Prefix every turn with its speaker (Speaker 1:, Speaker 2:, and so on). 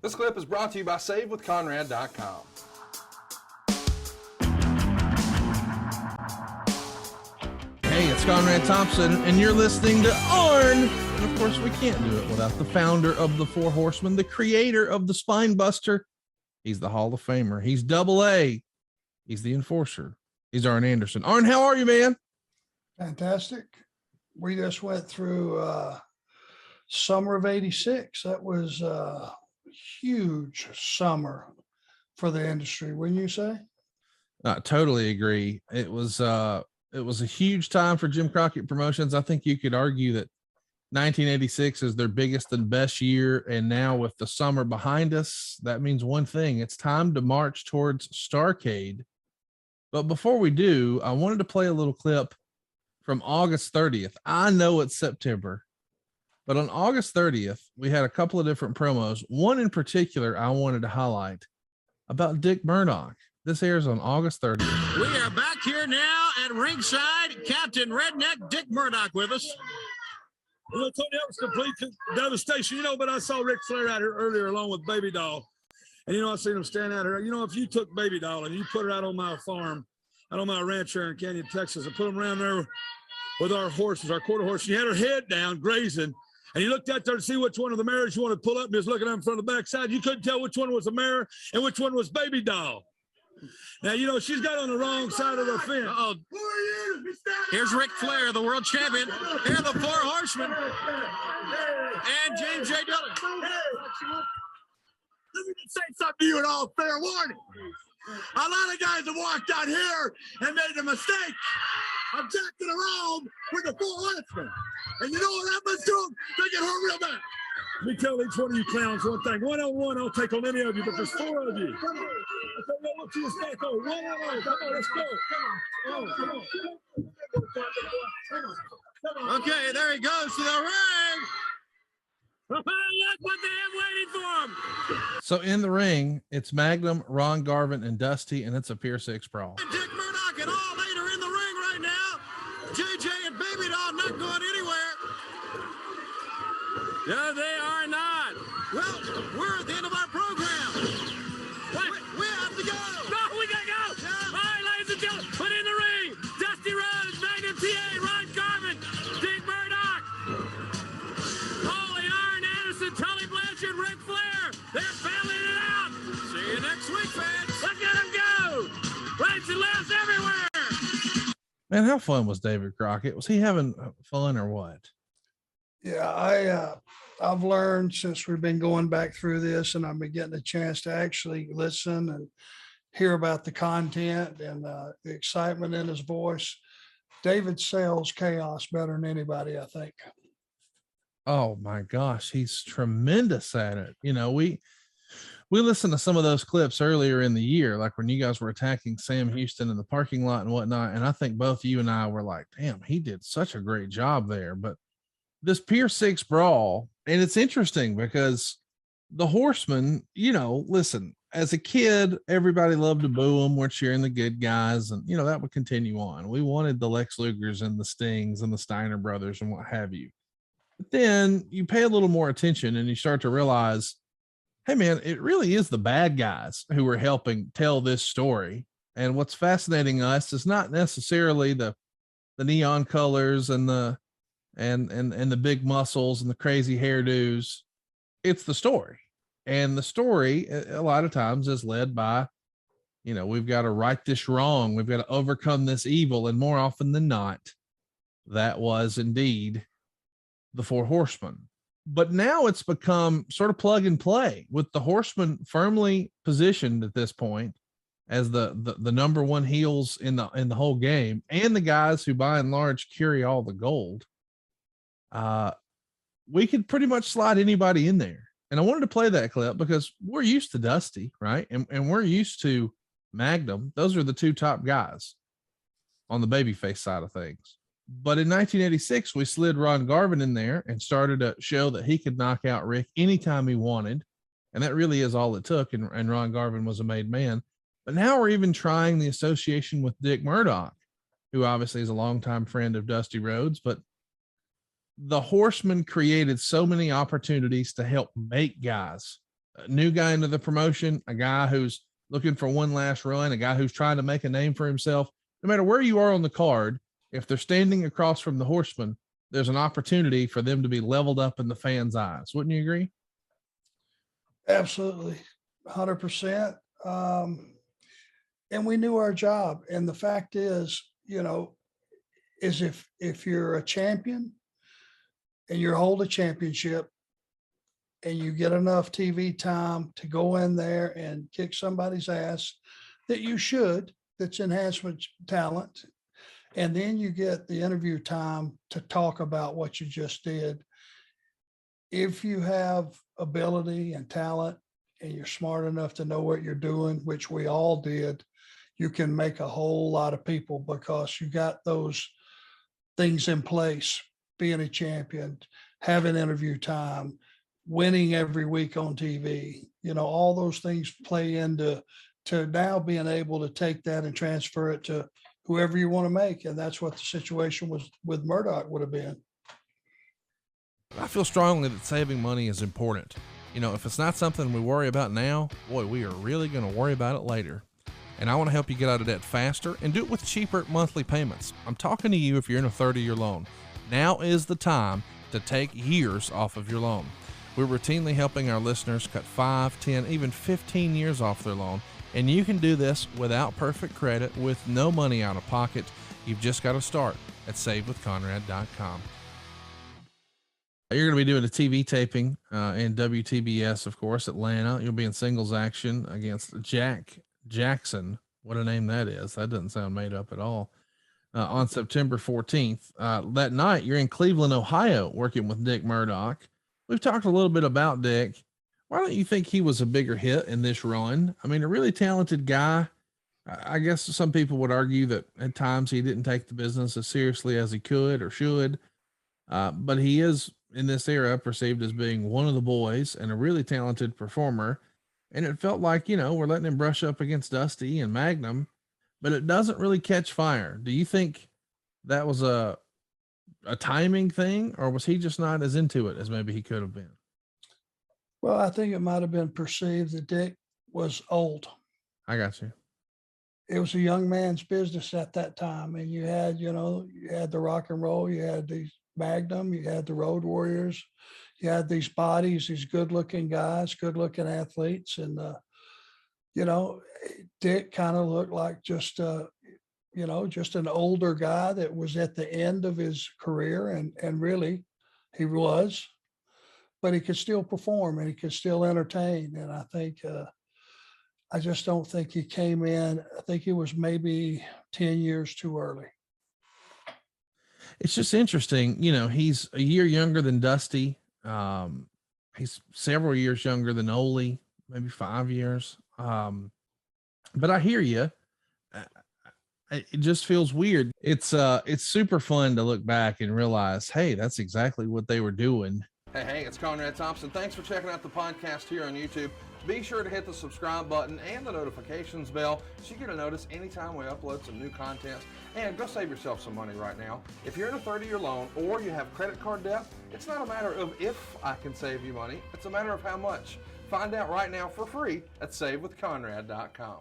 Speaker 1: This clip is brought to you by SaveWithConrad.com. Hey, it's Conrad Thompson, and you're listening to Arn. And of course, we can't do it without the founder of the Four Horsemen, the creator of the Spinebuster. He's the Hall of Famer. He's double A. He's the enforcer. He's Arn Anderson. Arn, how are you, man?
Speaker 2: Fantastic. We just went through summer of '86. That was a huge summer for the industry, wouldn't you say?
Speaker 1: I totally agree. It was a huge time for Jim Crockett Promotions. I think you could argue that 1986 is their biggest and best year. And now with the summer behind us, that means one thing. It's time to march towards Starrcade. But before we do, I wanted to play a little clip from August 30th. I know it's September, but on August 30th, we had a couple of different promos. One in particular I wanted to highlight about Dick Murdoch. This airs on August 30th.
Speaker 3: We are back here now at ringside. Captain Redneck Dick Murdoch with us.
Speaker 4: You know, Tony, that was complete devastation, but I saw Ric Flair out here earlier along with Baby Doll. And, I seen him stand out here. If you took Baby Doll and you put her out on my farm, out on my ranch here in Canyon, Texas, and put them around there with our horses, our quarter horse, she had her head down grazing, and you looked out there to see which one of the mares you wanted to pull up, and just looking at them from the backside, you couldn't tell which one was the mare and which one was Baby Doll. Now, she's got on the wrong side of the fence.
Speaker 3: Uh-oh. Here's Ric Flair, the world champion. Here are the Four Horsemen. And James J. Dillon.
Speaker 4: Let me just say something to you in all fair warning. A lot of guys have walked out here and made the mistake of jacking around with the Four Horsemen. And you know what happens to them? They get hurt real bad. Let me tell each one of you clowns one thing. One-on-one, I'll take on any of you, but there's four of you. I want you to stack on. One-on-one. Come on, let's go. Come on.
Speaker 3: Okay, there he goes to the ring. Look what they have waiting for him.
Speaker 1: So in the ring, it's Magnum, Ron Garvin, and Dusty, and it's a Pier 6 brawl.
Speaker 3: Dick Murdoch and all eight are in the ring right now. JJ and Baby Doll not going anywhere. No, they are not. Well, we're at the end of our program. We have to go. No, we gotta go. Yeah. All right, ladies and gentlemen, put in the ring. Dusty Rhodes, Magnum TA, Ron Garvin, Dick Murdoch, Holy Arn Anderson, Tully Blanchard, Ric Flair. They're battling it out. See you next week, fans. Look at them go. Rights and lefts everywhere.
Speaker 1: Man, how fun was David Crockett? Was he having fun or what?
Speaker 2: Yeah, I've learned since we've been going back through this, and I've been getting a chance to actually listen and hear about the content and the excitement in his voice. David sells chaos better than anybody, I think.
Speaker 1: Oh my gosh, he's tremendous at it. We listened to some of those clips earlier in the year, like when you guys were attacking Sam Houston in the parking lot and whatnot. And I think both you and I were like, damn, he did such a great job there. But this Pier 6 brawl, and it's interesting because the Horsemen, listen, as a kid, everybody loved to boo them. We're cheering the good guys. And, that would continue on. We wanted the Lex Lugers and the Stings and the Steiner brothers and what have you. But then you pay a little more attention and you start to realize, hey man, it really is the bad guys who are helping tell this story. And what's fascinating us is not necessarily the neon colors and the big muscles and the crazy hairdos. It's the story. And the story a lot of times is led by, we've got to right this wrong. We've got to overcome this evil. And more often than not, that was indeed the Four Horsemen. But now it's become sort of plug and play with the Horsemen firmly positioned at this point as the number one heels in the whole game, and the guys who by and large carry all the gold. We could pretty much slide anybody in there. And I wanted to play that clip because we're used to Dusty, right? And we're used to Magnum. Those are the two top guys on the babyface side of things. But in 1986, we slid Ron Garvin in there and started to show that he could knock out Rick anytime he wanted. And that really is all it took. And Ron Garvin was a made man. But now we're even trying the association with Dick Murdoch, who obviously is a longtime friend of Dusty Rhodes. But the Horsemen created so many opportunities to help make guys a new guy into the promotion, a guy who's looking for one last run, a guy who's trying to make a name for himself. No matter where you are on the card, if they're standing across from the Horsemen, there's an opportunity for them to be leveled up in the fans' eyes. Wouldn't you agree?
Speaker 2: Absolutely. 100%. And we knew our job. And the fact is, is if you're a champion and you hold a championship and you get enough TV time to go in there and kick somebody's ass that you should, that's enhancement talent. And then you get the interview time to talk about what you just did. If you have ability and talent and you're smart enough to know what you're doing, which we all did, you can make a whole lot of people because you got those things in place, being a champion, having interview time, winning every week on TV, all those things play into now being able to take that and transfer it to whoever you want to make. And that's what the situation was with Murdoch would have been.
Speaker 1: I feel strongly that saving money is important. If it's not something we worry about now, boy, we are really going to worry about it later. And I want to help you get out of debt faster and do it with cheaper monthly payments. I'm talking to you if you're in a 30-year loan. Now is the time to take years off of your loan. We're routinely helping our listeners cut 5, 10, even 15 years off their loan. And you can do this without perfect credit, with no money out of pocket. You've just got to start at savewithconrad.com. You're going to be doing a TV taping in WTBS, of course, Atlanta. You'll be in singles action against Jack Jackson. What a name that is. That doesn't sound made up at all. On September 14th. That night, you're in Cleveland, Ohio, working with Dick Murdoch. We've talked a little bit about Dick. Why don't you think he was a bigger hit in this run? I mean, a really talented guy. I guess some people would argue that at times he didn't take the business as seriously as he could or should. But he is, in this era, perceived as being one of the boys and a really talented performer. And it felt like, we're letting him brush up against Dusty and Magnum, but it doesn't really catch fire. Do you think that was a timing thing, or was he just not as into it as maybe he could have been?
Speaker 2: Well, I think it might have been perceived that Dick was old.
Speaker 1: I got you.
Speaker 2: It was a young man's business at that time. And you had, you had the rock and roll, you had the Magnum, you had the Road Warriors, you had these bodies, these good looking guys, good looking athletes. And, Dick kind of looked like just an older guy that was at the end of his career. And really he was, but he could still perform and he could still entertain. And I think, I just don't think he came in. I think he was maybe 10 years too early.
Speaker 1: It's just interesting. He's a year younger than Dusty. He's several years younger than Ole, maybe 5 years. But I hear you. It just feels weird. It's super fun to look back and realize, hey, that's exactly what they were doing. Hey, it's Conrad Thompson. Thanks for checking out the podcast here on YouTube. Be sure to hit the subscribe button and the notifications bell so you get a notice anytime we upload some new content. And go save yourself some money right now. If you're in a 30-year loan or you have credit card debt, it's not a matter of if I can save you money. It's a matter of how much. Find out right now for free at savewithconrad.com.